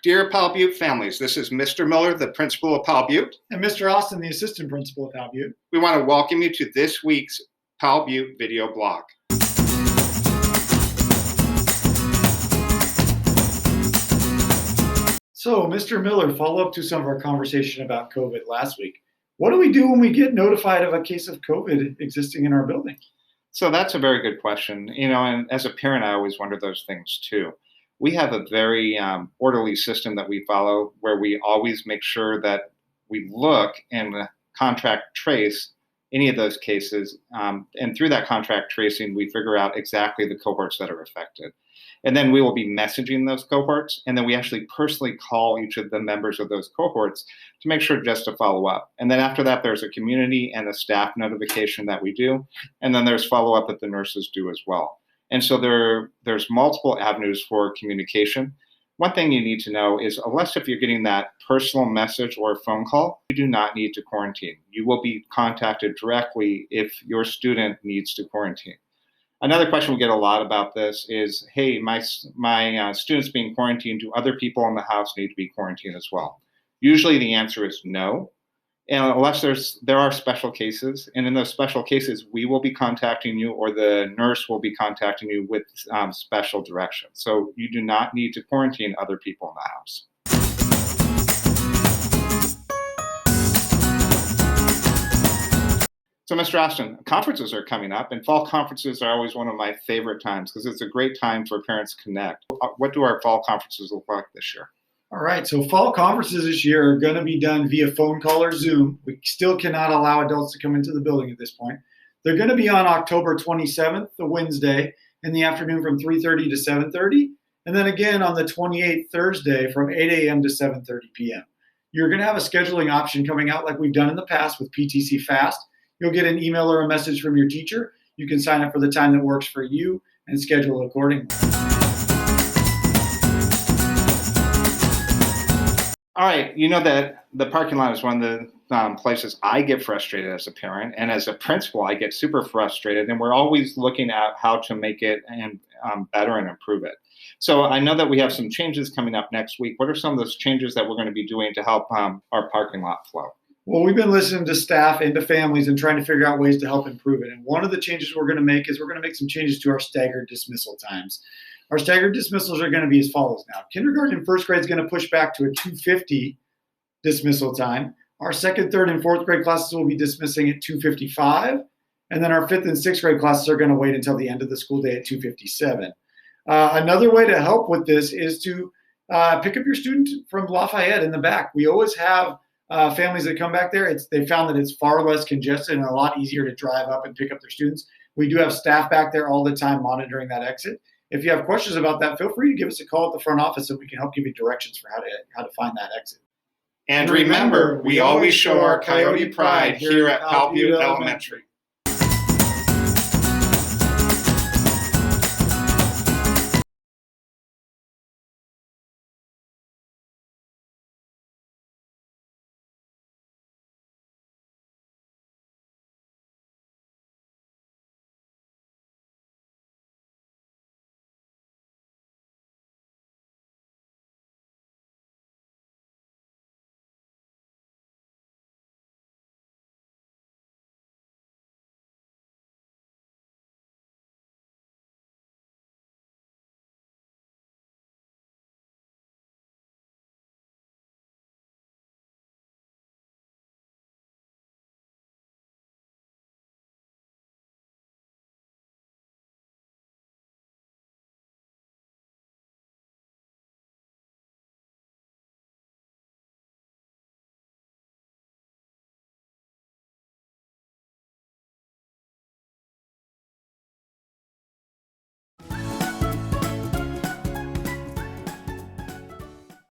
Dear Powell Butte families, this is Mr. Miller, the principal of Powell Butte. And Mr. Austin, the assistant principal of Powell Butte. We want to welcome you to this week's Powell Butte video blog. So, Mr. Miller, follow up to some of our conversation about COVID last week. What do we do when we get notified of a case of COVID existing in our building? So that's a very good question. And as a parent, I always wonder those things too. We have a very orderly system that we follow where we always make sure that we look and contract trace any of those cases. And through that contract tracing, we figure out exactly the cohorts that are affected. And then we will be messaging those cohorts. And then we actually personally call each of the members of those cohorts to make sure just to follow up. And then after that, there's a community and a staff notification that we do. And then there's follow-up that the nurses do as well. And so there's multiple avenues for communication. One thing you need to know is, unless if you're getting that personal message or phone call, you do not need to quarantine. You will be contacted directly if your student needs to quarantine. Another question we get a lot about this is, hey, my student's being quarantined. Do other people in the house need to be quarantined as well? Usually the answer is no. And unless there are special cases, and in those special cases, we will be contacting you or the nurse will be contacting you with special directions. So you do not need to quarantine other people in the house. So, Mr. Austin, conferences are coming up, and fall conferences are always one of my favorite times because it's a great time for parents to connect. What do our fall conferences look like this year? All right, so fall conferences this year are going to be done via phone call or Zoom. We still cannot allow adults to come into the building at this point. They're going to be on October 27th, the Wednesday, in the afternoon from 3:30 to 7:30, and then again on the 28th, Thursday, from 8 a.m. to 7:30 p.m. You're going to have a scheduling option coming out like we've done in the past with PTC Fast. You'll get an email or a message from your teacher. You can sign up for the time that works for you and schedule accordingly. All right, you know that the parking lot is one of the places I get frustrated as a parent, and as a principal, I get super frustrated, and we're always looking at how to make it and better and improve it. So I know that we have some changes coming up next week. What are some of those changes that we're going to be doing to help our parking lot flow? Well, we've been listening to staff and to families and trying to figure out ways to help improve it. And one of the changes we're going to make is we're going to make some changes to our staggered dismissal times. Our staggered dismissals are going to be as follows now. Kindergarten and first grade is going to push back to a 2:50 dismissal time. Our second, third, and fourth grade classes will be dismissing at 2:55. And then our fifth and sixth grade classes are going to wait until the end of the school day at 2:57. Another way to help with this is to pick up your student from Lafayette in the back. We always have families that come back there. They found that it's far less congested and a lot easier to drive up and pick up their students. We do have staff back there all the time monitoring that exit. If you have questions about that, feel free to give us a call at the front office and we can help give you directions for how to find that exit. And remember, we always show our Coyote pride here at Powell Butte Elementary.